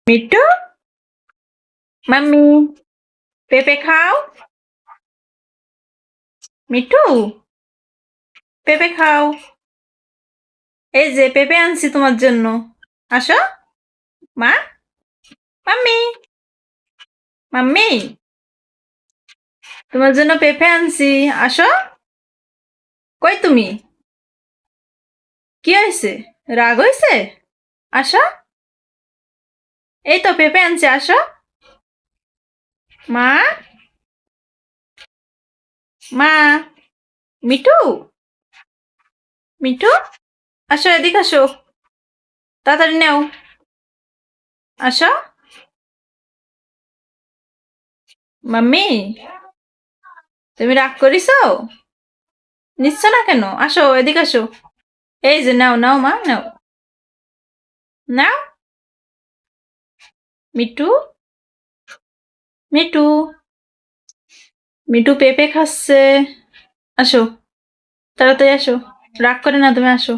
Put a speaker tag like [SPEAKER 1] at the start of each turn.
[SPEAKER 1] Mittu, mummy, পেঁপে খাও। মিঠু, পেঁপে খাও। এই যে পেঁপে আনছি তোমার জন্য। আসো। মা, মাম্মি, মাম্মি, তোমার জন্য পেঁপে আনছি। আসো। কই তুমি? কি হয়েছে? রাগ হয়েছে? আসো। এই তো পেঁপে আনছি, আসো। মা, মা, মিঠু, মিঠু, আসো এদিকে আসো। তাড়াতাড়ি নাও। আসো। মাম্মি, তুমি রাগ করিছো? নিচ্ছ না কেন? আসো এদিকে আসো। এই যে নাও, নাও মা, নাও, নাও। মিঠু, মিঠু, মিঠু পেঁপে খাচ্ছে। আসো, তাড়াতাড়ি আসো। রাগ করে না, তুমি আসো।